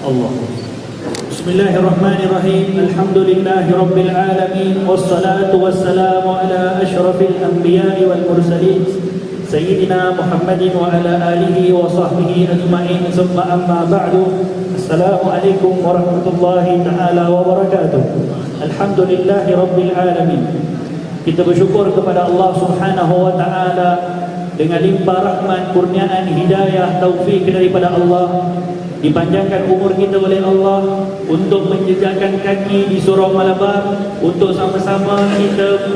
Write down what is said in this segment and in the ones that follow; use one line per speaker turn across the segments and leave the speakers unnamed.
Allah. Bismillahirrahmanirrahim. Alhamdulillahi rabbil alamin, wassalatu wassalamu ala asyrafil anbiya'i wal mursalin Sayyidina Muhammadin wa ala alihi wa sahbihi ajma'in. Summa amma ba'du. Assalamualaikum warahmatullahi ta'ala wabarakatuh. Alhamdulillahi rabbil alamin. Kita bersyukur kepada Allah Subhanahu wa ta'ala dengan limpah rahmat, kurniaan, hidayah, taufik daripada Allah. Dipanjangkan umur kita oleh Allah untuk menjejakkan kaki di Surau Malabar, untuk sama-sama kita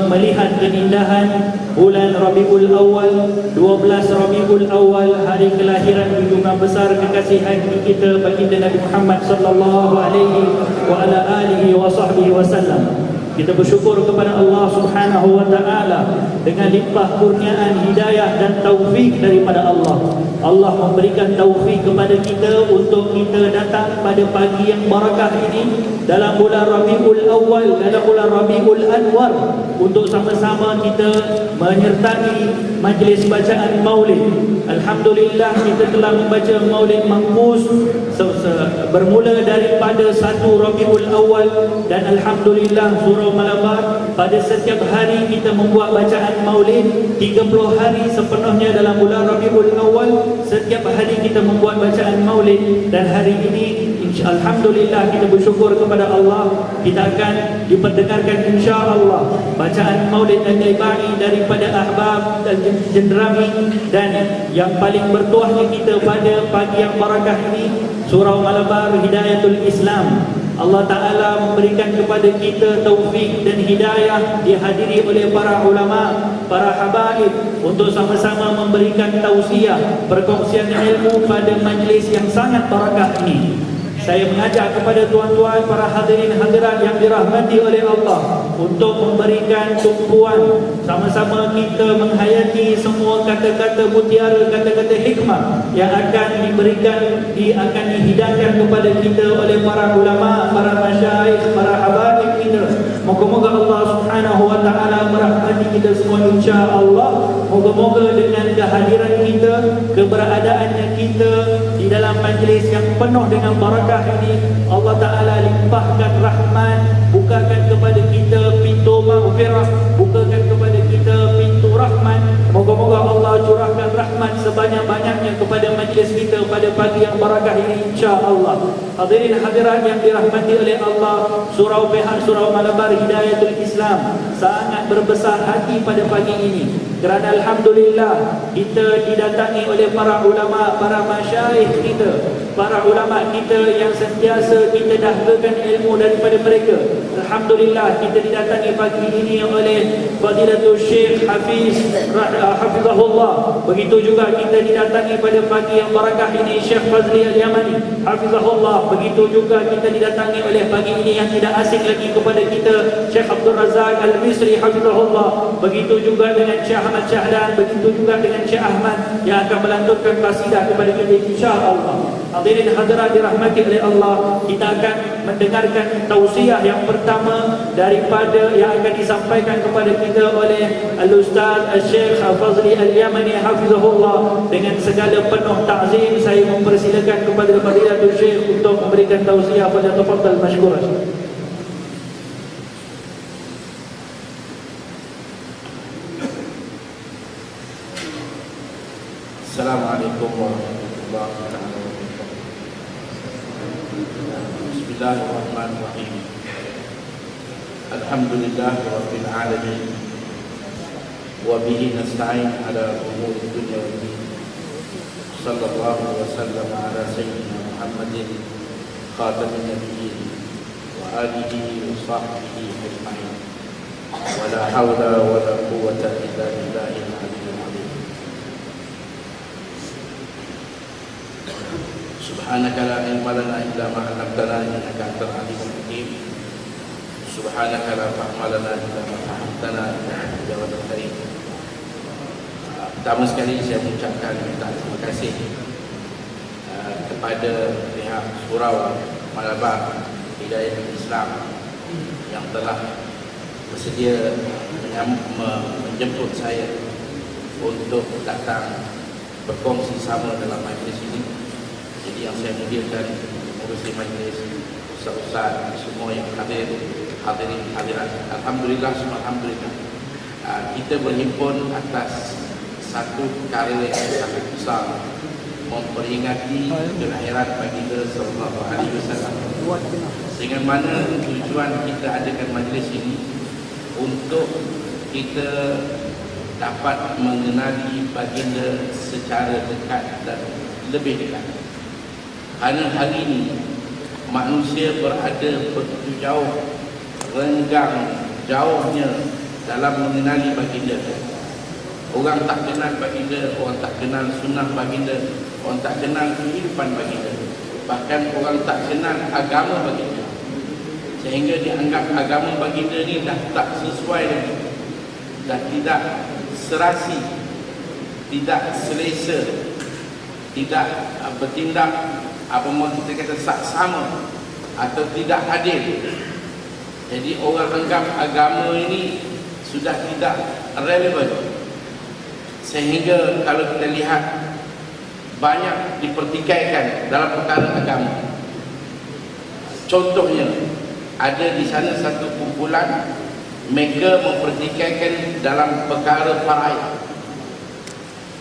melihat keindahan bulan Rabiul Awal, 12 Rabiul Awal, hari kelahiran junjungan besar kekasih hati kita baginda Nabi Muhammad sallallahu alaihi wa ala alihi wa sahbihi wasallam. Kita bersyukur kepada Allah Subhanahu wa ta'ala dengan limpah kurniaan, hidayah dan taufik daripada Allah. Allah memberikan taufik kepada kita untuk kita datang pada pagi yang barakah ini dalam bulan Rabiul Awal, dalam bulan Rabiul Anwar, untuk sama-sama kita menyertai majlis bacaan maulid. Alhamdulillah, kita telah membaca maulid mangkus bermula daripada 1 Rabiul Awal, dan alhamdulillah Surau Malabar pada setiap hari kita membuat bacaan maulid 30 hari sepenuhnya dalam bulan Rabiul Awal. Setiap hari kita membuat bacaan maulid, dan hari ini alhamdulillah kita bersyukur kepada Allah, kita akan diperdengarkan insya-Allah bacaan maulid dan ghaibai daripada ahbab dan jenderami. Dan yang paling bertuahnya kita pada pagi yang barakah ini, Surau Malabar Hidayatul Islam, Allah Ta'ala memberikan kepada kita taufik dan hidayah, dihadiri oleh para ulama, para habaib, untuk sama-sama memberikan tausiah, perkongsian ilmu pada majlis yang sangat barakah ini. Saya mengajak kepada tuan-tuan, para hadirin hadirat yang dirahmati oleh Allah, untuk memberikan tumpuan, sama-sama kita menghayati semua kata-kata mutiara, kata-kata hikmah yang akan diberikan, akan dihidangkan kepada kita oleh para ulama, para masyayikh, para habaib kita. Moga-moga Allah Subhanahu wa ta'ala merahmati kita semua insya-Allah. Moga-moga dengan kehadiran kita, keberadaannya kita di dalam majlis yang penuh dengan barakah ini, Allah Ta'ala limpahkan rahmat, bukakan kepada kita pintu maghfirah, bukakan kepada kita pintu rahmat. Moga-moga Allah curahkan rahmat sebanyak-banyaknya kepada majlis kita pada pagi yang barakah ini insya-Allah. Hadirin hadirat yang dirahmati oleh Allah, Surau Pihak Surau Malabar Hidayatul Islam sangat berbesar hati pada pagi ini, kerana alhamdulillah kita didatangi oleh para ulama, para masyayikh kita, para ulama kita yang sentiasa kita dahulukan ilmu daripada mereka. Alhamdulillah kita didatangi pagi ini oleh Fadilatul Syekh Hafiz Hafizahullah. Begitu juga kita didatangi pada pagi yang barakah ini Syekh Fazli Al-Yamani Hafizahullah. Begitu juga kita didatangi oleh pagi ini yang tidak asing lagi kepada kita, Syekh Abdul Razak Al-Misri Hafizahullah. Begitu juga dengan Syekh Ahmad Syahdan, begitu juga dengan Syekh Ahmad yang akan melantunkan qasidah kepada kita insya-Allah. Hadirin hadirat dirahmati oleh Allah, kita akan mendengarkan tausiah yang pertama daripada yang akan disampaikan kepada kita oleh Al-Ustaz Al-Syekh Fazli Al-Yamani Hafizahullah. Dengan segala penuh ta'zim, saya mempersilakan kepada Fadilatul Syekh untuk memberikan tausiah. Pada tafadhal masykuran.
Assalamualaikum warahmatullahi wabarakatuh. Bismillahirrahmanirrahim. Alhamdulillahirabbil alamin. Wa bihi nasta'in ala umuri dunya wad din. Sallallahu wa sallam ala sayyidina Muhammadin khatamin nabiyyin wa alihi wa sahbihi ajma'in. Wa la hawla wa la quwwata illa billahil aliyyil azim. Subhanaka la ilma lana illa ma 'allamtana innaka antal alimul hakim. Subhanaka la fahma lana illa ma fahhamtana innaka antal jawwadul karim. Pertama sekali saya mengucapkan terima kasih kepada pihak Surau Malabar Hidayatul Islam yang telah bersedia menjemput saya untuk datang berkongsi sama dalam majlis ini. Jadi yang saya muliakan pengurusi majlis, ustaz-ustaz, semua yang hadirat. Alhamdulillah, semua alhamdulillah. Kita berhimpun atas satu perkara yang sangat besar, memperingati kelahiran baginda sallallahu alaihi wasallam. Dengan mana tujuan kita adakan majlis ini untuk kita dapat mengenali baginda secara dekat dan lebih dekat. Kerana hari ini manusia berada begitu jauh, renggang jauhnya dalam mengenali baginda. Orang tak kenal baginda, orang tak kenal sunnah baginda, orang tak kenal kehidupan baginda, bahkan orang tak kenal agama baginda, sehingga dianggap agama baginda ni dah tak sesuai lagi, dah tidak serasi, tidak selesa, tidak bertindak kita kata saksama atau tidak adil. Jadi orang anggap agama ini sudah tidak relevan, sehingga kalau kita lihat banyak dipertikaikan dalam perkara agama. Contohnya, ada di sana satu kumpulan mereka mempertikaikan dalam perkara faraid,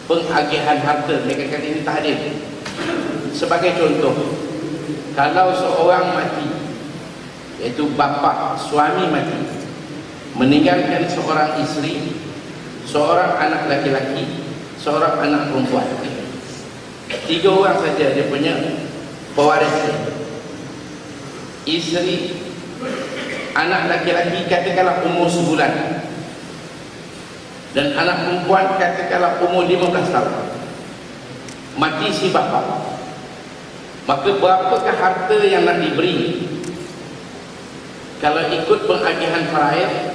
pengagihan harta. Mereka kata ini tak adil. Sebagai contoh, kalau seorang mati, iaitu bapa, suami mati, meninggalkan seorang isteri, seorang anak laki-laki, seorang anak perempuan, 3 orang saja dia punya pewaris. Isteri, anak laki-laki katakanlah umur sebulan, dan anak perempuan katakanlah umur 15 tahun. Mati si bapa, maka berapakah harta yang nak diberi? Kalau ikut pengagihan faraid,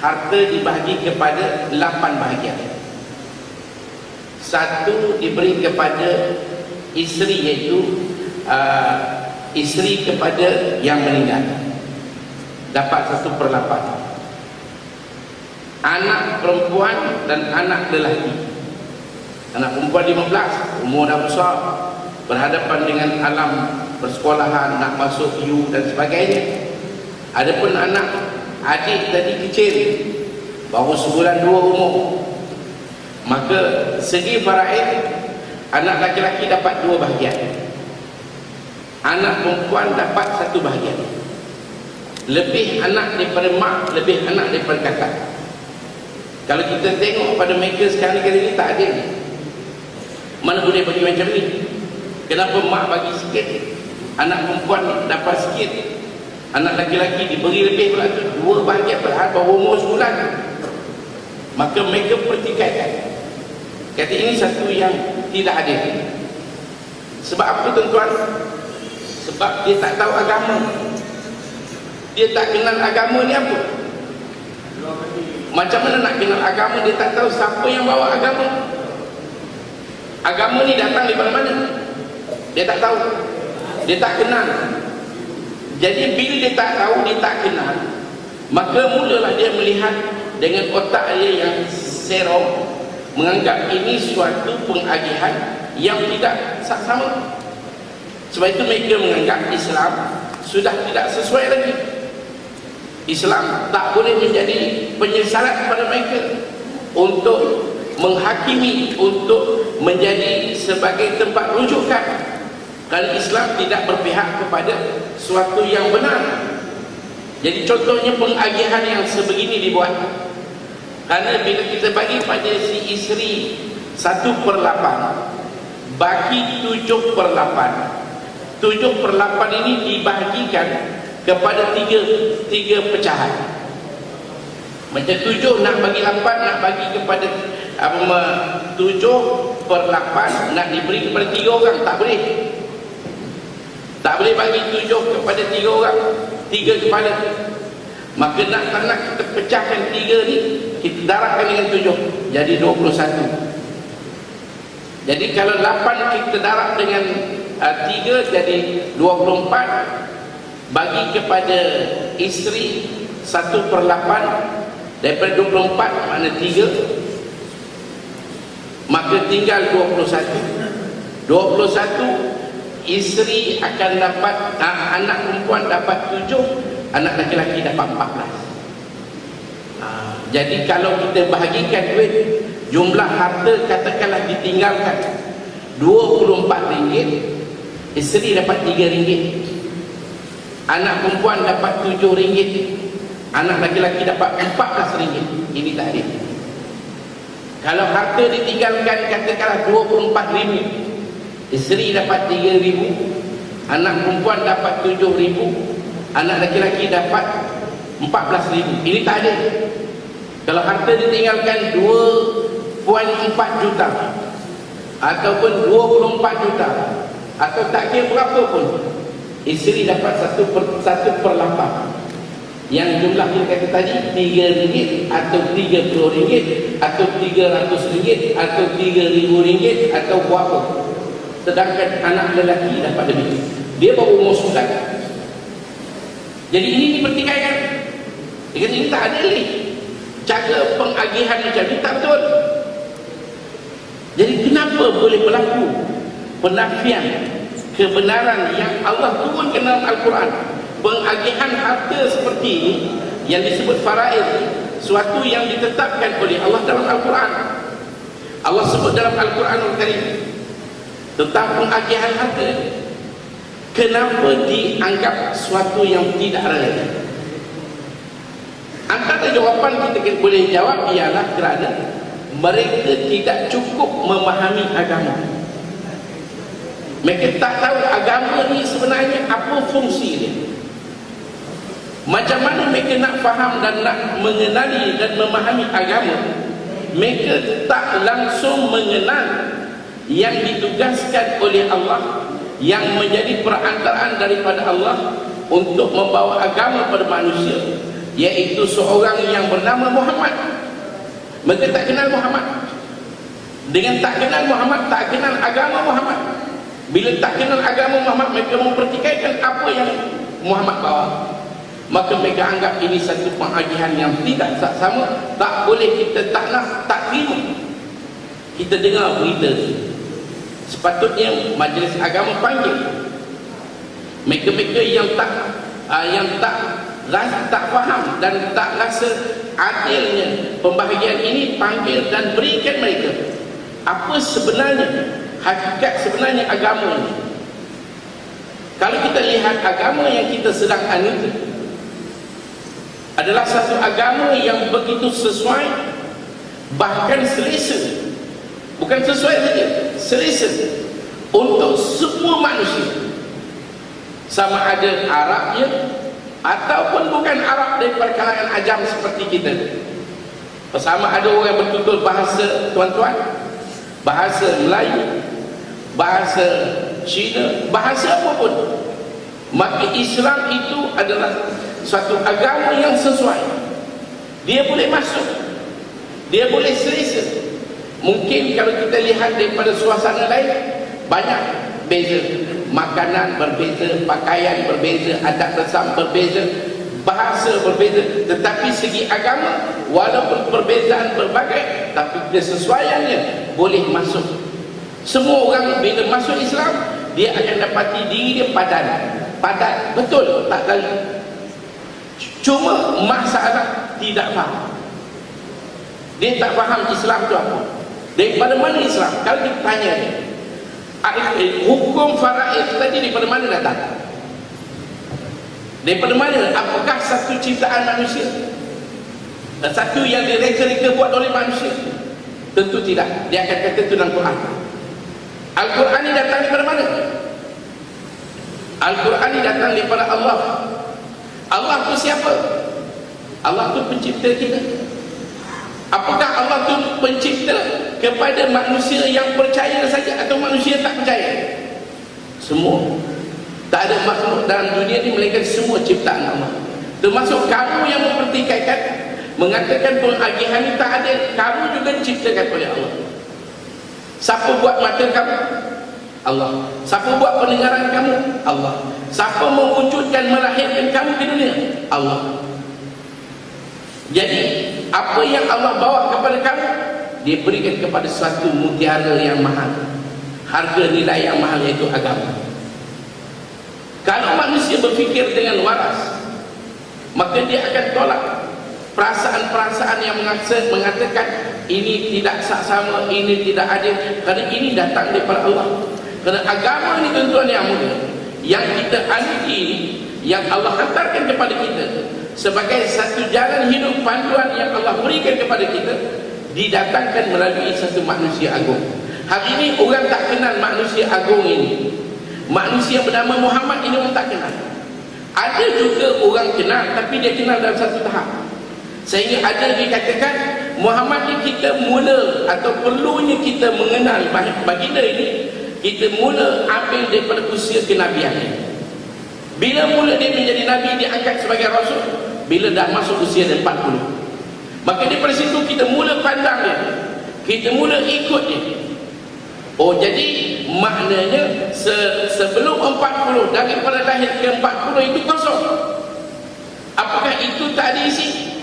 harta dibahagi kepada 8 bahagian. 1 diberi kepada isteri, iaitu isteri kepada yang meninggal, dapat 1/8. Anak perempuan dan anak lelaki. Anak perempuan 15, umur dah besar, berhadapan dengan alam persekolahan, nak masuk U dan sebagainya. Adapun anak adik tadi kecil, baru sebulan 2 umur, maka segi faraid, anak laki-laki dapat 2 bahagian, anak perempuan dapat 1 bahagian. Lebih anak daripada mak, lebih anak daripada kakak. Kalau kita tengok pada mereka sekarang ni tak adil. Mana boleh bagi macam ni? Kenapa mak bagi sikit, anak perempuan dapat sikit, anak laki-laki diberi lebih pula tu, 2 bahagian padahal baru umur sebulan. Maka mereka pertikaikan. Kata ini satu yang tidak adil. Sebab apa tuan-tuan? Sebab dia tak tahu agama. Dia tak kenal agama ni apa. Macam mana nak kenal agama, dia tak tahu siapa yang bawa agama. Agama ni datang dari mana? Dia tak tahu, dia tak kenal. Jadi bila dia tak tahu, dia tak kenal, maka mulalah dia melihat dengan otak dia yang serong, menganggap ini suatu pengagihan yang tidak saksama. Sebab itu mereka menganggap Islam sudah tidak sesuai lagi. Islam tak boleh menjadi penyesalat kepada mereka untuk menghakimi, untuk menjadi sebagai tempat rujukan. Kerana Islam tidak berpihak kepada suatu yang benar. Jadi contohnya pengagihan yang sebegini dibuat. Kerana bila kita bagi pada si isteri 1/8, bagi 7/8, 7/8 ini dibahagikan kepada tiga pecahan. Macam 7 nak bagi 8, nak bagi kepada 7/8 nak diberi kepada 3 orang, tak boleh. Tak boleh bagi 7 kepada 3 orang, 3 kepala. Maka nak kita pecahkan 3 ni, kita darabkan dengan 7, jadi 21. Jadi kalau 8 kita darab dengan 3, jadi 24. Bagi kepada isteri 1/8 daripada 24, makna 3, maka tinggal 21. 21 isteri akan dapat anak perempuan dapat 7, anak laki-laki dapat 14. Jadi kalau kita bahagikan duit, jumlah harta katakanlah ditinggalkan RM24, isteri dapat RM3, anak perempuan dapat RM7, anak laki-laki dapat RM14. Ini tak adil. Kalau harta ditinggalkan katakanlah RM24,000, isteri dapat RM3,000, anak perempuan dapat RM7,000, anak laki-laki dapat RM14,000. Ini tak adil. Kalau harta ditinggalkan 2.4 juta ataupun 24 juta atau tak kira berapa pun, isteri dapat 1/8. Yang jumlah kita kata tadi RM3 atau RM30 atau RM300 atau RM3,000 atau berapa. Sedangkan anak lelaki dapat lebih. Dia baru umur 9. Jadi ini dipertikaikan. Ini tak adil ni. Cara pengagihan macam ni tak betul. Jadi kenapa boleh berlaku penafian kebenaran yang Allah turunkan dalam Al-Quran? Pengagihan harta seperti ini yang disebut faraid, suatu yang ditetapkan oleh Allah dalam Al-Quran. Allah sebut dalam Al-Quran Al-Karim tentang pengagihan harta. Kenapa dianggap suatu yang tidak relevan? Antara jawapan kita boleh jawab ialah kerana mereka tidak cukup memahami agama. Mereka tak tahu agama ni sebenarnya apa fungsi dia. Macam mana mereka nak faham dan nak mengenali dan memahami agama? Mereka tak langsung mengenal yang ditugaskan oleh Allah, yang menjadi perantaraan daripada Allah untuk membawa agama pada manusia, iaitu seorang yang bernama Muhammad. Mereka tak kenal Muhammad. Dengan tak kenal Muhammad, tak kenal agama Muhammad. Bila tak kenal agama Muhammad, mereka mempertikaikan apa yang Muhammad bawa. Maka mereka anggap ini satu pengagihan yang tidak sama. Tak boleh, kita tak nak, tak terima. Kita dengar berita, sepatutnya majlis agama panggil mereka-mereka yang tak faham dan tak rasa adilnya pembahagian ini, panggil dan berikan mereka apa sebenarnya hakikat sebenarnya agama ini. Kalau kita lihat agama yang kita sedang anut adalah satu agama yang begitu sesuai, bahkan selesa, bukan sesuai saja, selesa untuk semua manusia, sama ada Arabnya ataupun bukan Arab daripada kalangan ajam seperti kita. Bersama ada orang bertutur bahasa tuan-tuan, bahasa Melayu, bahasa Cina, bahasa apa pun. Maka Islam itu adalah suatu agama yang sesuai. Dia boleh masuk, dia boleh selesa. Mungkin kalau kita lihat daripada suasana lain, banyak beza, makanan berbeza, pakaian berbeza, adat resam berbeza, bahasa berbeza, tetapi segi agama walaupun perbezaan berbagai, tapi kesesuaiannya boleh masuk. Semua orang bila masuk Islam, dia akan dapati diri dia padan, betul, tak kali. Cuma masalah tidak faham. Dia tak faham Islam itu apa. Daripada mana Islam? Kalau kita tanya dia, hukum faraid tadi daripada mana datang? Daripada mana? Apakah satu ciptaan manusia? Satu yang direka-reka buat oleh manusia? Tentu tidak. Dia akan kata itu dalam Quran. Al-Quran ini datang daripada mana? Al-Quran ini datang daripada Allah. Allah itu siapa? Allah itu pencipta kita. Apakah Allah itu pencipta kepada manusia yang percaya saja atau manusia tak percaya? Semua. Tak ada makhluk dalam dunia ini melainkan semua ciptaan Allah. Termasuk kamu yang mempertikaikan, mengatakan pengagihan ini tak ada. Kamu juga diciptakan oleh Allah. Siapa buat mata kamu? Allah. Siapa buat pendengaran kamu? Allah. Siapa mewujudkan, melahirkan kamu di dunia? Allah. Jadi apa yang Allah bawa kepada kamu, dia berikan kepada suatu mutiara yang mahal, harga nilai yang mahal, iaitu agama. berfikir dengan waras, maka dia akan tolak perasaan-perasaan yang mengatakan ini tidak saksama, ini tidak adil, kerana ini datang daripada Allah. Kerana agama ini, tuan-tuan yang mulia, yang kita anut ini, yang Allah hantarkan kepada kita sebagai satu jalan hidup panduan yang Allah berikan kepada kita, didatangkan melalui satu manusia agung. Hari ini orang tak kenal manusia agung ini. Manusia bernama Muhammad ini orang tak kenal. Ada juga orang kenal, tapi dia kenal dalam satu tahap. Sehingga ada dikatakan Muhammad ni kita mula atau perlunya kita mengenal baginda ini, kita mula ambil daripada usia kenabian. Bila mula dia menjadi nabi, dia angkat sebagai rasul bila dah masuk usia 40. Maka daripada situ kita mula pandang dia, kita mula ikut dia. Oh, jadi maknanya sebelum 40, daripada lahir ke 40 itu kosong. Apakah itu tak ada isi?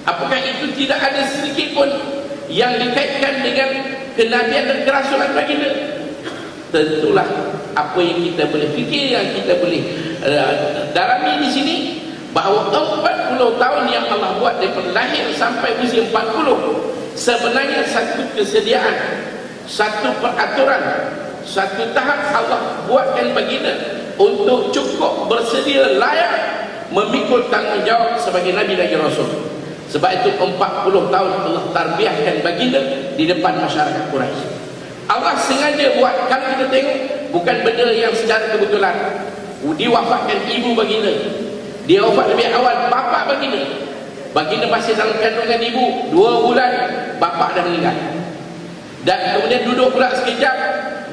Apakah itu tidak ada sedikit pun yang dikaitkan dengan kenabian dan kerasulan baginda? Tentulah apa yang kita boleh fikir, yang kita boleh dalami di sini, bahawa 40 tahun yang Allah buat daripada lahir sampai usia 40 sebenarnya satu kesediaan, satu peraturan, satu tahap Allah buatkan baginda untuk cukup bersedia layak memikul tanggungjawab sebagai Nabi lagi Rasul. Sebab itu 40 tahun Allah tarbiahkan baginda di depan masyarakat Quraisy. Allah sengaja buat, kalau kita tengok, bukan benda yang secara kebetulan. Diwafatkan ibu baginda, dia wafat lebih awal bapa baginda. Baginda masih dalam kandungan ibu 2 bulan, bapa dah meninggal. Dan kemudian duduk pula sekejap,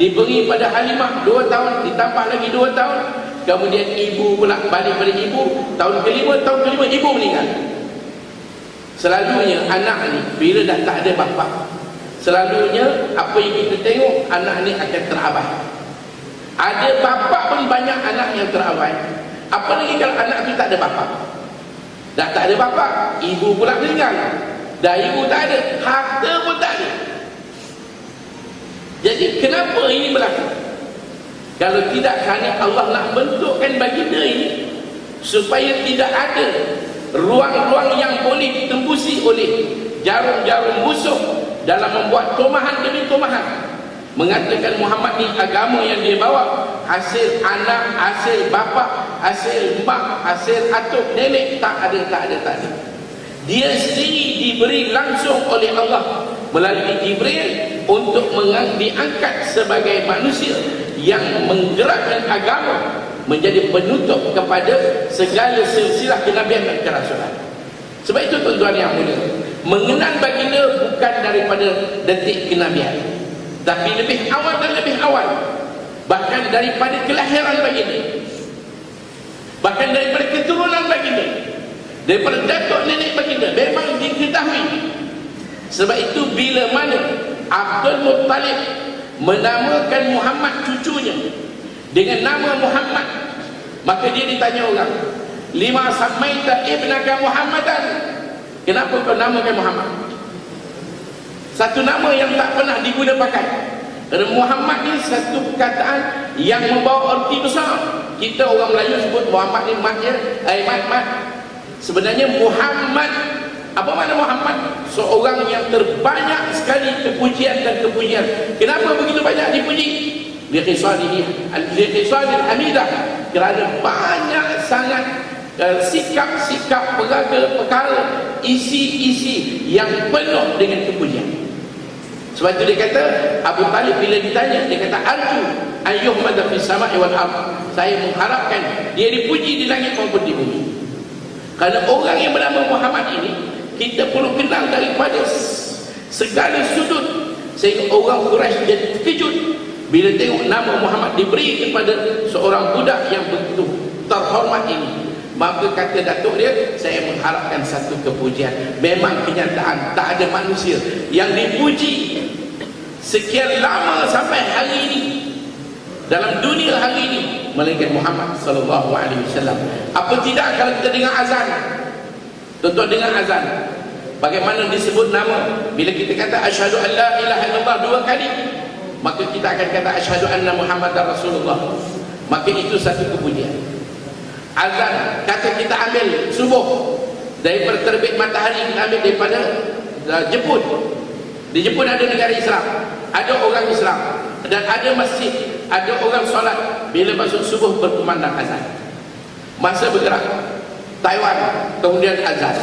diberi pada Halimah 2 tahun, ditambah lagi 2 tahun. Kemudian ibu pula balik pada ibu, tahun kelima ibu meninggal. Selalunya anak ni bila dah tak ada bapa, selalunya apa yang kita tengok, anak ni akan terabai. Ada bapa pun banyak anak yang terabai. Apa lagi kalau anak tu tak ada bapa? Dah tak ada bapa, ibu pula meninggal. Dah ibu tak ada, harta pun tak ada. Jadi kenapa ini berlaku? Kalau tidak kerana Allah nak bentukkan baginda ini supaya tidak ada ruang-ruang yang boleh ditembusi oleh jarum-jarum musuh dalam membuat tomahan demi tomahan, mengatakan Muhammad ni agama yang dia bawa hasil anak, hasil bapa, hasil mak, hasil atuk, nenek, tak ada. Dia sendiri diberi langsung oleh Allah melalui Jibril untuk diangkat sebagai manusia yang menggerakkan agama menjadi penutup kepada segala silsilah kenabian dan kerasulan. Sebab itu tuan-tuan yang mulia, mengenal baginda bukan daripada detik kenabian, tapi lebih awal dan lebih awal, bahkan daripada kelahiran baginda, bahkan daripada keturunan baginda, daripada datuk nenek baginda memang diketahui. Sebab itu bila mana Abdul Muttalib menamakan Muhammad cucunya dengan nama Muhammad, maka dia ditanya orang, lima samaita ibnaka Muhammadan, kenapa kau namakan Muhammad? Satu nama yang tak pernah digunakan pakai. Kerana Muhammad ni satu perkataan yang membawa arti besar. Kita orang Melayu sebut Muhammad ni mat. Sebenarnya Muhammad, apa makna Muhammad? Seorang yang terbanyak sekali kepujian dan kepujian. Kenapa begitu banyak dipuji? Liqisadihi hamidah, kerana banyak sangat sikap-sikap perkara, isi-isi yang penuh dengan kepujian. Sebab itu dia kata, Abu Talib bila ditanya, dia kata arju ayyuhmada fis sama'i wal ardh, saya mengharapkan dia dipuji di langit maupun di bumi. Kerana orang yang bernama Muhammad ini kita perlu kenal daripada segala sudut, sehingga orang Quraisy jadi terkejut bila tengok nama Muhammad diberi kepada seorang budak yang begitu terhormat ini. Maka kata datuk dia, saya mengharapkan satu kepujian. Memang kenyataan tak ada manusia yang dipuji sekian lama sampai hari ini dalam dunia hari ini melainkan Muhammad sallallahu alaihi wasallam. Apa tidak kalau kita dengar azan? Tuan-tuan dengar azan, bagaimana disebut nama? Bila kita kata asyhadu an la ilaha illallah 2 kali, maka kita akan kata asyhadu anna Muhammadar Rasulullah. Maka itu satu kepujian. azan, kata kita ambil subuh daripada terbit matahari, kita ambil daripada Jepun. Di Jepun ada negara Islam, ada orang Islam, dan ada masjid, ada orang solat bila masuk subuh berkumandang azan. Masa bergerak Taiwan, kemudian azan.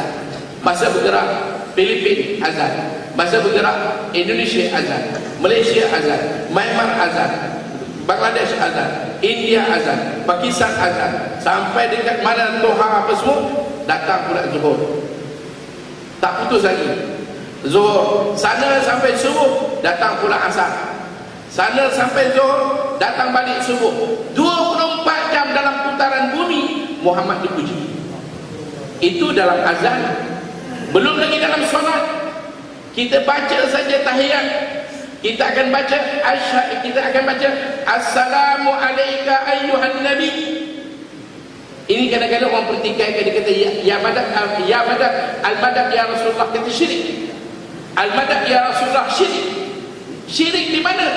Masa bergerak Filipina, azan. Masa bergerak Indonesia, azan. Malaysia, azan. Myanmar, azan. Bangladesh, azan. India, azan. Pakistan, azan. Sampai dekat mana Doha apa semua, datang pula zuhur. Tak putus lagi zuhur. Sana sampai subuh, datang pula asar. Sana sampai zuhur, datang balik subuh. 24 jam dalam putaran bumi Muhammad dipuji. Itu dalam azan. Belum lagi dalam solat. Kita baca saja tahiyat, kita akan baca assalamu alayka ayyuhan nabi. Ini kadang-kadang orang pertikaikan, dia kata ya madad al-madad ya Rasulullah, kata syirik. Al-madad ya Rasulullah syirik. Syirik di mana?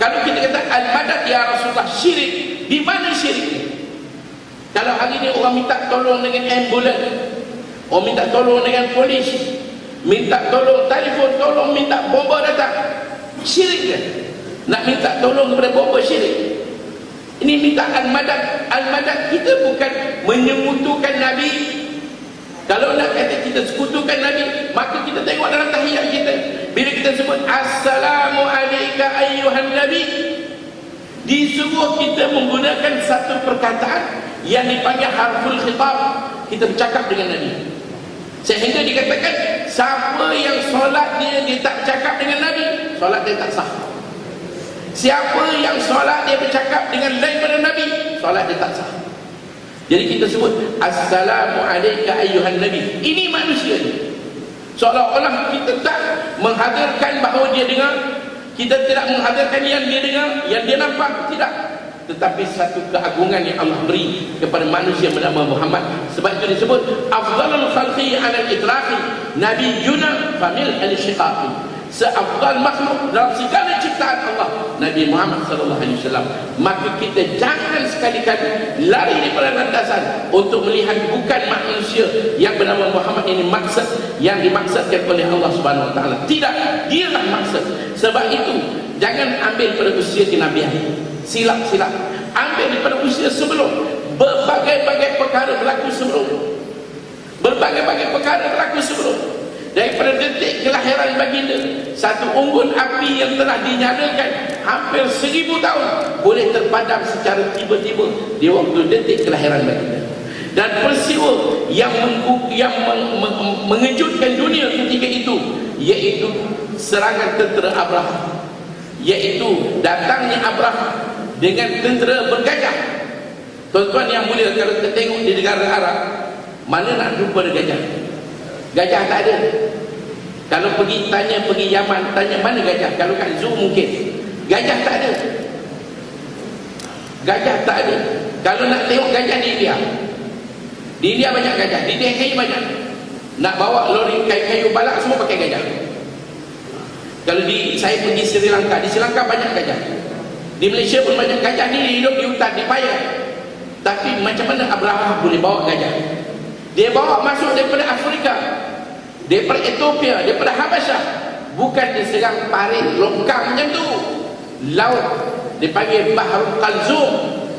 Kalau kita kata al-madad ya Rasulullah syirik, di mana syirik? Kalau hari ini orang minta tolong dengan ambulan, orang minta tolong dengan polis, minta tolong telefon, tolong minta bomba datang, syirik kan? Nak minta tolong kepada bomba syirik. Ini minta al-madad. Al-madad, kita bukan menyekutukan Nabi. Kalau nak kata kita sekutukan Nabi, maka kita tengok dalam tahiyat kita, bila kita sebut assalamu alayka ayyuhan nabi, disuruh kita menggunakan satu perkataan yang dipanggil harful khitab. Kita bercakap dengan Nabi, sehingga dikatakan siapa yang solat dia tak bercakap dengan Nabi, solat dia tak sah. Siapa yang solat dia bercakap dengan lain daripada Nabi, solat dia tak sah. Jadi kita sebut assalamu alayka ayyuhan nabi. Ini manusia ni, seolah-olah kita tak menghadirkan bahawa dia dengar, kita tidak menghadirkan yang dia dengar, yang dia nampak, tidak. Tetapi satu keagungan yang Allah beri kepada manusia bernama Muhammad. Sebab itu disebut afdalul khalqi ala al-itlaqi nabiyyuna famil al-shiqaqi. Seafdal makhluk dalam segala ciptaan Allah, Nabi Muhammad SAW. Maka kita jangan sekali-kali lari daripada landasan untuk melihat bukan manusia yang bernama Muhammad ini maksud yang dimaksudkan oleh Allah Subhanahu Wa Taala. Tidak, dialah maksud. Sebab itu jangan ambil pada usia kenabian, silap-silap. Ambil daripada usia sebelum. Berbagai-bagai perkara berlaku sebelum. Berbagai-bagai perkara berlaku sebelum. Daripada detik kelahiran baginda, satu unggun api yang telah dinyalakan hampir 1000 tahun boleh terpadam secara tiba-tiba di waktu detik kelahiran baginda. Dan peristiwa yang mengejutkan dunia ketika itu, iaitu serangan tentera Abraham, iaitu datangnya Abraham dengan tentera bergajah. Tuan-tuan yang mulia, kalau kita tengok di negara Arab, mana nak jumpa ada gajah? Gajah tak ada. Kalau pergi Yaman, tanya mana gajah? Kalau kat zoo mungkin. Gajah tak ada. Gajah tak ada. Kalau nak tengok gajah di India banyak gajah, di Delhi banyak. Nak bawa lori kayu balak semua pakai gajah. Kalau saya pergi Sri Lanka, di Sri Lanka banyak gajah. Di Malaysia pun banyak gajah. Ni hidup di hutan, di payah. Tapi macam mana Abraham boleh bawa gajah? Dia bawa masuk daripada Afrika, daripada Ethiopia, daripada Habasyah. Bukan diserang parit longkang macam tu. Laut dipanggil Bahrul Qalzum,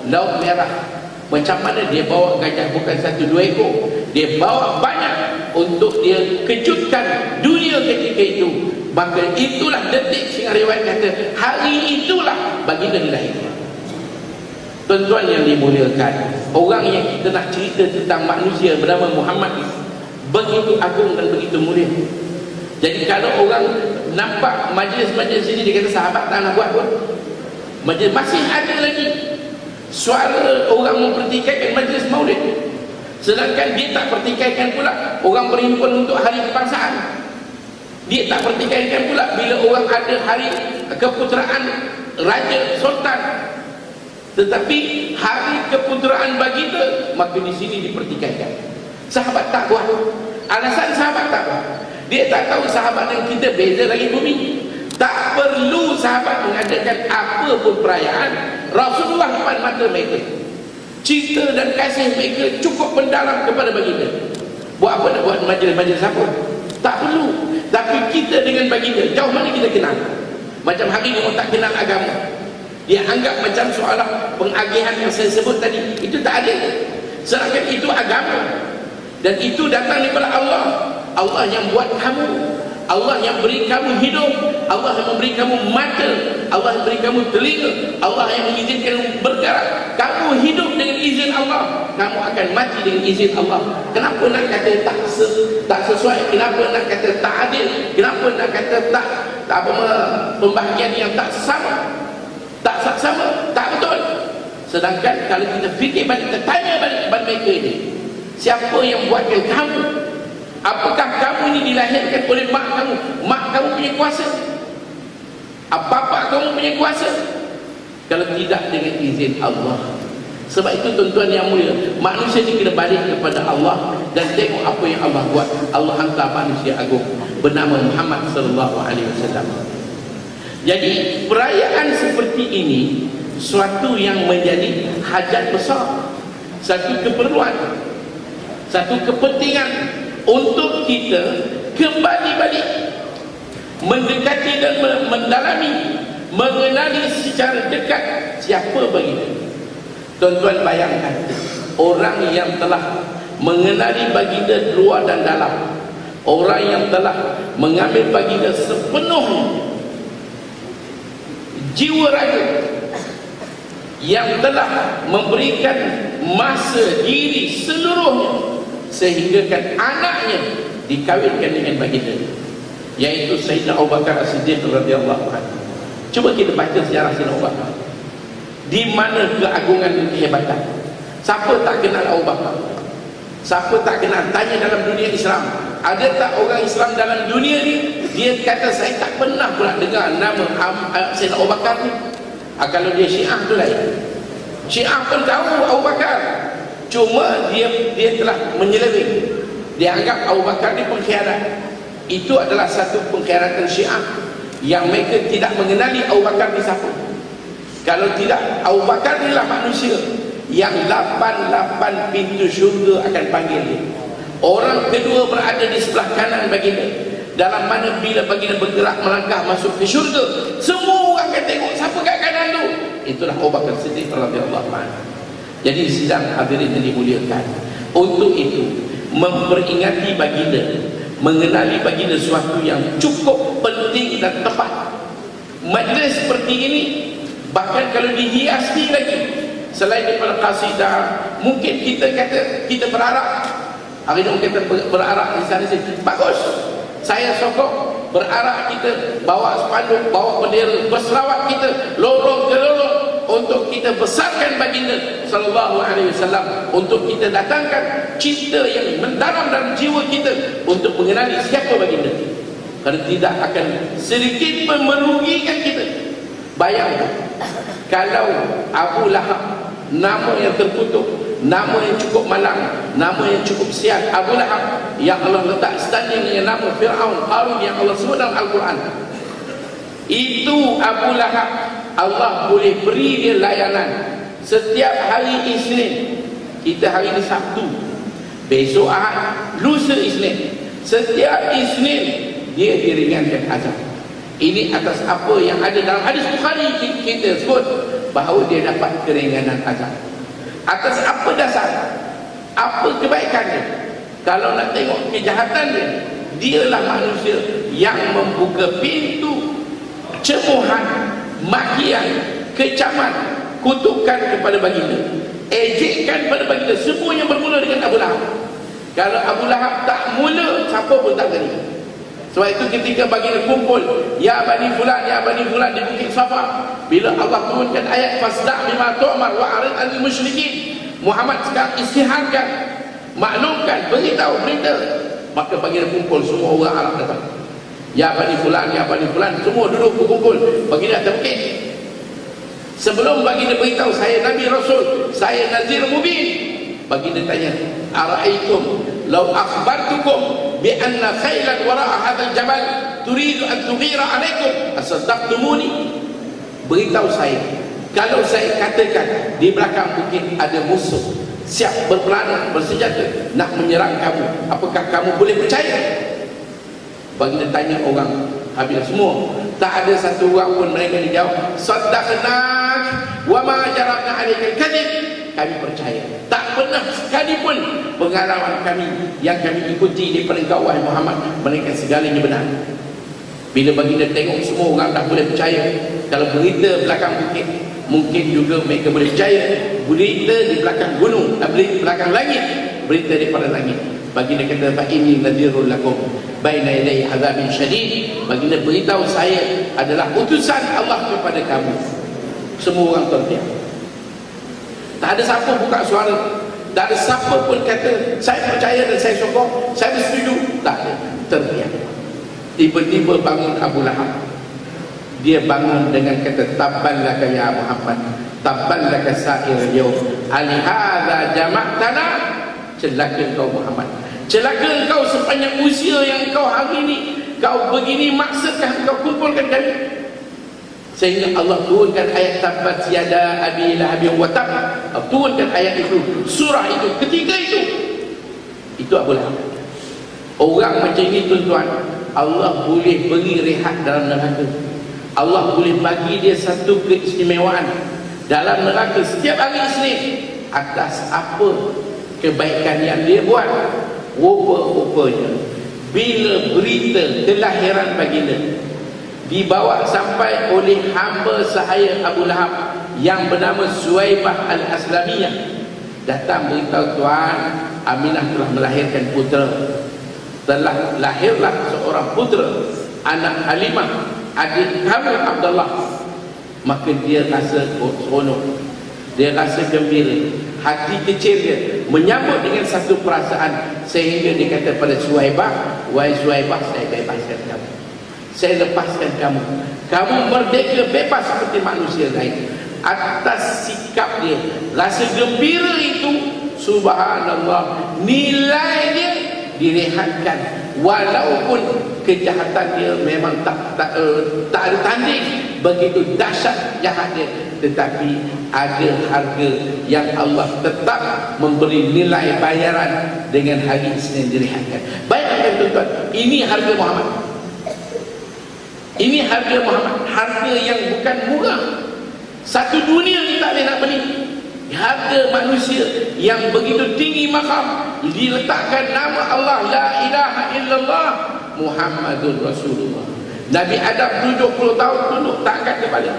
Laut Merah. Macam mana dia bawa gajah? Bukan 1-2 ekor, dia bawa banyak untuk dia kejutkan dunia ketika itu. Maka itulah detik sehingga riwayat kata hari itulah baginda dilahirkan. Tuan-tuan yang dimuliakan, orang yang kita nak cerita tentang manusia bernama Muhammad begitu agung dan begitu mulia. Jadi kalau orang nampak majlis-majlis ini, dia kata sahabat tak nak buat pun. Majlis masih ada lagi suara orang mempertikaikan majlis maulid, sedangkan dia tak pertikaikan pula orang berhimpun untuk hari kebangsaan. Dia tak pertikaikan pula bila orang ada hari keputeraan raja sultan. Tetapi hari keputeraan baginda, maka di sini dipertikaikan. Sahabat tak buat. Alasan sahabat tak buat, dia tak tahu sahabat dan kita beza lagi bumi. Tak perlu sahabat mengadakan apa pun perayaan. Rasulullah depan mata mereka. Cinta dan kasih mereka cukup mendalam kepada baginda. Buat apa nak buat majlis-majlis apa? Tak perlu. Tapi kita dengan baginda, jauh mana kita kenal? Macam hari ni orang tak kenal agama, dia anggap macam soalan pengagihan yang saya sebut tadi, itu tak ada. Sedangkan itu agama, dan itu datang daripada Allah. Allah yang buat kamu, Allah yang beri kamu hidup, Allah yang memberi kamu mata, Allah yang beri kamu telinga, Allah yang mengizinkan kamu bergerak. Kamu hidup dengan izin Allah, kamu akan mati dengan izin Allah. Kenapa nak kata tak sesuai? Kenapa nak kata tak adil? Kenapa nak kata tak pembahagian yang tak sama? Tak saksama, tak betul. Sedangkan kalau kita fikir balik, kita tanya balik mereka ini, siapa yang buatkan kamu? Apakah kamu ini dilahirkan oleh mak kamu? Mak kamu punya kuasa? Apa kamu punya kuasa? Kalau tidak dengan izin Allah. Sebab itu tuan-tuan yang mulia, manusia ini kena balik kepada Allah dan tengok apa yang Allah buat. Allah hantar manusia agung bernama Muhammad sallallahu alaihi wasallam. Jadi perayaan seperti ini suatu yang menjadi hajat besar, satu keperluan, satu kepentingan untuk kita kembali balik mendekati dan mendalami, mengenali secara dekat siapa baginda. Tuan-tuan bayangkan, orang yang telah mengenali baginda luar dan dalam, orang yang telah mengambil baginda sepenuhnya, jiwa raga, yang telah memberikan masa diri seluruhnya sehinggakan anaknya dikawinkan dengan baginda, yaitu Sayyidina Abu Bakar As-Siddiq radhiyallahu anhu. Cuba kita baca sejarah Sayyidina Abu Bakar. Di mana keagungan dan kehebatan? Siapa tak kenal Abu Bakar? Siapa tak kenal? Tanya dalam dunia Islam, ada tak orang Islam dalam dunia ni dia kata saya tak pernah pula dengar nama Sayyidina Abu Bakar ni? Kalau dia Syiah tu lain. Syiah pun tahu Abu Bakar, cuma dia telah menyeleweng. Dia anggap Abu Bakar ni pengkhianat. Itu adalah satu pengkhianatan Syiah, yang mereka tidak mengenali Abu Bakar ni siapa. Kalau tidak, Abu Bakar ni lah manusia yang 88 pintu syurga akan panggil dia. Orang kedua berada di sebelah kanan baginda, dalam mana bila baginda bergerak melangkah masuk ke syurga, semua orang akan tengok siapa kat kanan tu. Itulah Abu Bakar Siddiq radhiyallahu anhu. Jadi sidang hadirin yang dimuliakan, untuk itu memperingati baginda, mengenali baginda suatu yang cukup penting dan tepat. Majlis seperti ini, bahkan kalau dihiasi lagi, selain daripada qasidah, mungkin kita kata kita berarak. Hari ini kita berarak di sana sini, bagus, saya sokong. Berarak kita, bawa spanduk, bawa bendera, berselawat kita lorong ke lorong untuk kita besarkan baginda sallallahu alaihi wasallam, untuk kita datangkan cinta yang mendalam dalam jiwa kita untuk mengenali siapa baginda. Kerana tidak akan sedikit pun merugikan kita. Bayangkan kalau Abu Lahab, nama yang terkutuk, nama yang cukup malang, nama yang cukup sial, Abu Lahab, yang Allah letak standing dengan nama Fir'aun, Qarun yang Allah sebut dalam Al-Quran. Itu Abu Lahab, Allah boleh beri dia layanan setiap hari Isnin. Kita hari ini Sabtu, besok Ahad, lusa Isnin. Setiap Isnin dia diringankan azab. Ini atas apa yang ada dalam hadis Bukhari kita sebut bahawa dia dapat keringanan azab. Atas apa dasar? Apa kebaikannya? Kalau nak tengok kejahatan dia, dialah manusia yang membuka pintu cemohan, makian, kecaman, kutukan kepada baginda, ejekan pada baginda. Semuanya bermula dengan Abu Lahab. Kalau Abu Lahab tak mula, siapa pun tak berani. Sebab itu ketika baginda kumpul, ya Bani Fulan, ya Bani Fulan di Bukit Safa, bila Allah turunkan ayat fasda' bima tu'mar wa arid 'anil musyrikin, Muhammad sekarang istiharkan, maklumkan, beritahu, berita, maka baginda kumpul, semua orang Arab datang. Ya Bani Fulan, ya Bani Fulan, semua duduk berkumpul. Baginda atas bukit. Sebelum baginda beritahu, saya Nabi Rasul, saya Nazir Mubin, baginda tanya, ara'aitum law akhbartukum bi anna khailan wara'a hadzal jabal turidu an tughira alaikum asaddaqtumuni? Beritahu saya,
Kalau saya katakan di belakang bukit ada musuh siap berpelana, bersenjata nak menyerang kamu, apakah kamu boleh percaya? Baginda tanya orang habis semua, tak ada satu orang pun mereka dijawab saddaqnak wa ma jarabna alaikal kadhib. Kami percaya. Tak pernah sekali pun pengalaman kami yang kami ikuti daripada engkau wahai Muhammad melainkan segalanya benar. Bila baginda tengok semua orang dah boleh percaya, kalau berita belakang bukit mungkin juga mereka boleh percaya. Berita di belakang gunung, berita di belakang langit, berita daripada langit. Baginda kata fa inni nadhirul lakum baina yaday azabin syadid. Baginda beritahu saya adalah utusan Allah kepada kamu. Semua orang terdiam. Tak ada siapa buka suara, tak ada siapa pun kata saya percaya dan saya sokong, saya bersetuju. Tak ada, terdiam. Tiba-tiba bangun Abu Lahab. Dia bangun dengan kata tabban laka ya Muhammad, tabban laka sa'ir yaum, alihadza jama'tana. Celaka engkau Muhammad, celaka engkau sepanjang usia yang engkau hari ini. Kau begini maksudkah engkau kumpulkan kami? Sehingga Allah turunkan ayat tabbat yada abi lahabin wa tab. Turunkan ayat itu, surah itu, ketika itu Abu Lahab. Orang macam ini tuan-tuan, Allah boleh beri rehat dalam neraka. Allah boleh bagi dia satu keistimewaan dalam neraka setiap hari Isnin atas apa kebaikan yang dia buat. Rupa-rupanya bila berita kelahiran baginda dibawa sampai oleh hamba sahaya Abu Lahab yang bernama Suwaibah Al-Aslamiyah, datang beritahu tuan, Aminah telah melahirkan putera. Telah lahirlah seorang putera, anak Halimah, adik kamu Abdullah. Maka dia rasa seronok, dia rasa gembira, hati kecil dia menyambut dengan satu perasaan, sehingga dia kata pada Suwaibah, wahai Suwaibah, saya bebaskan kamu, saya lepaskan kamu, kamu merdeka bebas seperti manusia lain. Atas sikap dia, rasa gembira itu, subhanallah, nilai dia direhatkan. Walaupun kejahatan dia memang tak ada tanding, begitu dahsyat jahat dia, tetapi ada harga yang Allah tetap memberi nilai bayaran dengan hari Isnin direhatkan. Bayangkan tuan-tuan, ini harga Muhammad. Ini harga Muhammad, harga yang bukan murah. Satu dunia kita boleh nak beli. Harga manusia yang begitu tinggi makam, diletakkan nama Allah, la ilaha illallah Muhammadur Rasulullah. Nabi Adam 70 tahun tunduk, tak angkat kepala.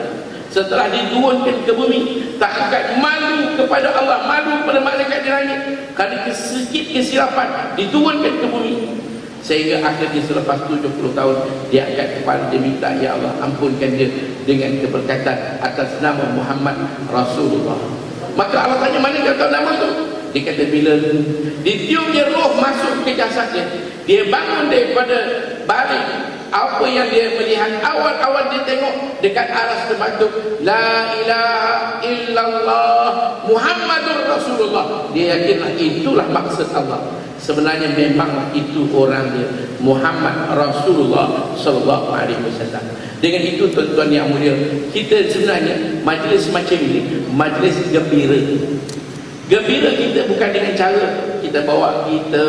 Setelah diturunkan ke bumi, tak angkat, malu kepada Allah, malu kepada malaikat di langit. Kerana sedikit kesilapan, diturunkan ke bumi. Sehingga akhirnya selepas 70 tahun dia angkat kepala, dia minta, ya Allah ampunkan dia dengan keberkatan atas nama Muhammad Rasulullah. Maka Allah tanya, mana kau tahu nama tu? Dia kata bila ditiupnya roh masuk ke jasadnya, dia bangun daripada baring. Apa yang dia melihat, awal-awal dia tengok dekat aras termaktub la ilaha illallah Muhammadur Rasulullah. Dia yakinlah itulah maksud Allah. Sebenarnya memanglah itu orang dia, Muhammad Rasulullah sallallahu alaihi wasallam. Dengan itu tuan-tuan yang mulia, kita sebenarnya majlis macam ini majlis gembira. Gembira kita bukan dengan cara kita bawa kita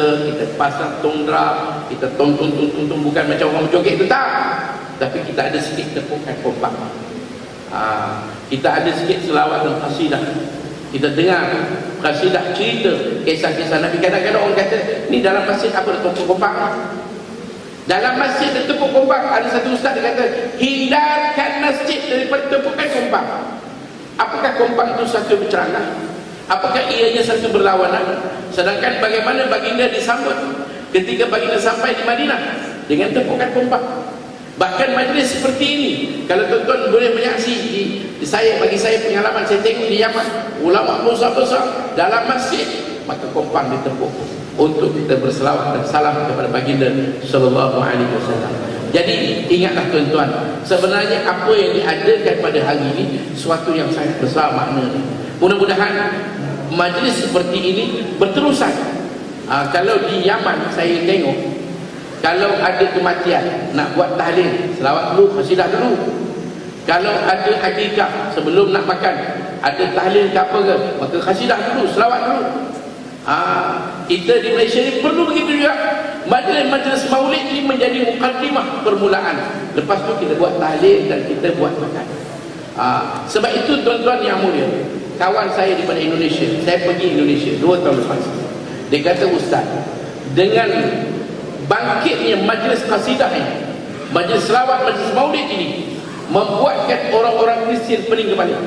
pasang tondra, kita tonton bukan macam orang joget itu, tak. Tapi kita ada sedikit tepukan kompak. Kita ada sedikit selawat dan qasidah. Kita dengar qasidah cerita kisah-kisah Nabi. Kadang-kadang orang kata, ni dalam masjid apa ada tepuk kompak? Dalam masjid ada tepuk kompak. Ada satu ustaz dia kata, hindarkan masjid daripada tepukan kompak. Apakah kompak itu satu bercerangah? Apakah ianya satu berlawanan? Sedangkan bagaimana baginda disambut ketika baginda sampai di Madinah dengan tepukan kompak. Bahkan majlis seperti ini, kalau tuan-tuan boleh menyaksi bagi saya pengalaman, saya tengok di Yaman, ulama besar-besar dalam masjid, maka kompak ditepuk untuk kita berselawat dan salam kepada baginda sallallahu alaihi wasallam. Jadi ingatlah tuan-tuan, sebenarnya apa yang diadakan pada hari ini suatu yang sangat besar maknanya. Mudah-mudahan majlis seperti ini berterusan. Kalau di Yaman saya tengok, kalau ada kematian nak buat tahlil, selawat dulu, qasidah dulu. Kalau ada akikah sebelum nak makan, ada tahlil ke apa ke, maka kasidah dulu, selawat dulu. Kita di Malaysia ni perlu begitu juga. Majlis maulid ini menjadi mukaddimah permulaan. Lepas tu kita buat tahlil dan kita buat makan. Sebab itu tuan-tuan yang mulia, kawan saya daripada Indonesia, saya pergi Indonesia 2 tahun lepas, dia kata, ustaz, dengan bangkitnya majlis kasidah ini, majlis selawat, majlis maulid ini, membuatkan orang-orang Kristian pening kembali.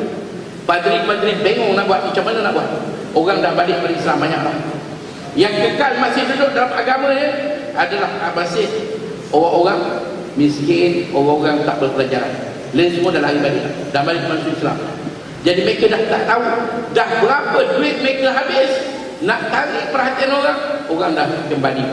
Padri-padri bengong nak buat, macam mana nak buat? Orang dah balik pada Islam banyak lah. Yang kekal masih duduk dalam agamanya adalah masih orang-orang miskin, orang-orang tak berpelajaran. Lain semua dah lari balik, dah balik masuk Islam. Jadi mereka dah tak tahu dah berapa duit mereka habis nak tarik perhatian orang dah kembali.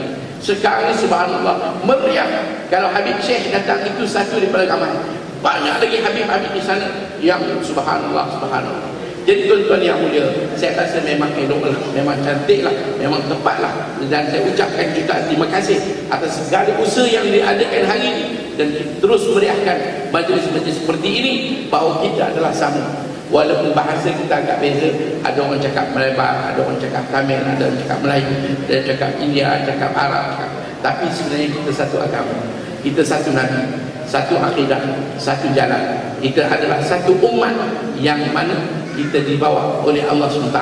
Sekarang ni subhanallah meriah. Kalau Habib Syekh datang itu satu daripada ramai. Banyak lagi Habib-Habib di sana yang subhanallah, subhanallah. Jadi tuan-tuan yang mulia, saya rasa memang elok lah, memang cantik lah, memang tepat lah. Dan saya ucapkan jutaan terima kasih atas segala usaha yang diadakan hari ini. Dan kita terus meriahkan majlis-majlis seperti ini, bahawa kita adalah sama. Walaupun bahasa kita agak beza, ada orang cakap Melayu, ada orang cakap Tamil, ada orang cakap Melayu, ada orang cakap India, ada cakap Arab, tapi sebenarnya kita satu agama, kita satu Nabi, satu akidah, satu jalan. Kita adalah satu umat yang mana kita dibawa oleh Allah SWT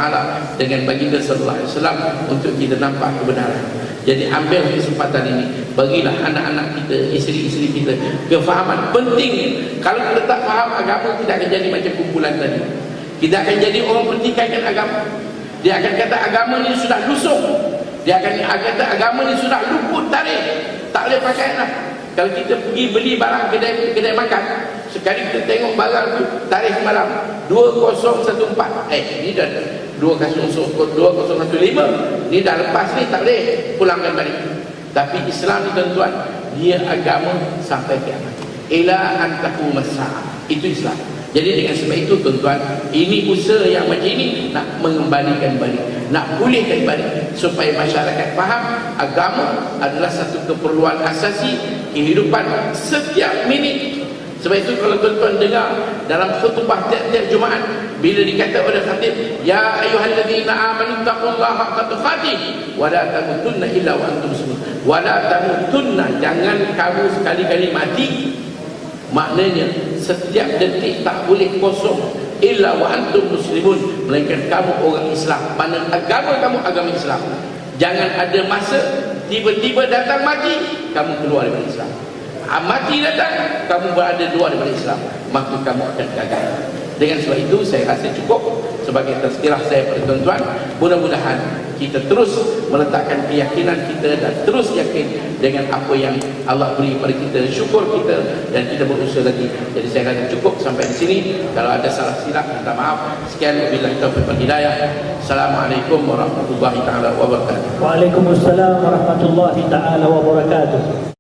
dengan baginda sallallahu alaihi wasallam untuk kita nampak kebenaran. Jadi ambil kesempatan ini, bagilah anak-anak kita, isteri-isteri kita kefahaman penting. Kalau kita tak faham agama, kita akan jadi macam kumpulan tadi. Kita akan jadi orang pertikaikan agama. Dia akan kata agama ni sudah lusuh. Dia akan kata agama ni sudah luput tarikh, tak boleh pakai lah. Kalau kita pergi beli barang kedai makan, sekali kita tengok barang tu tarikh malam 2014, ni dah 2015, ni dah lepas ni, tak boleh pulangkan balik. Tapi Islam ni tuan-tuan, dia agama sampai kiamat, ila an taqumas saah. Itu Islam. Jadi dengan sebab itu tuan-tuan, ini usaha yang macam ini nak mengembalikan balik, nak pulihkan balik, supaya masyarakat faham agama adalah satu keperluan asasi kehidupan setiap minit. Sebab itu kalau tuan-tuan dengar dalam khutbah tiap-tiap Jumaat, bila dikata oleh khatib, ya ayyuhalladzina amanu taqullaha haqqa tuqatih wa la tamutunna illa wa antum muslimun. Wa la tamutunna, jangan kamu sekali-kali mati. Maknanya setiap detik tak boleh kosong, illa wa antum muslimun, melainkan kamu orang Islam. Mana agama kamu agama Islam. Jangan ada masa tiba-tiba datang mati, kamu keluar daripada Islam. Mati datang, kamu berada luar daripada Islam, maka kamu akan gagal. Dengan sebab itu saya rasa cukup sebagai tazkirah saya pada tuan-tuan. Mudah-mudahan kita terus meletakkan keyakinan kita dan terus yakin dengan apa yang Allah beri pada kita, syukur kita, dan kita berusaha lagi. Jadi saya rasa cukup sampai di sini. Kalau ada salah silap, minta maaf. Sekian, wabillahi taufiq wal hidayah. Assalamualaikum warahmatullahi taala wabarakatuh.
Waalaikumsalam warahmatullahi taala wabarakatuh.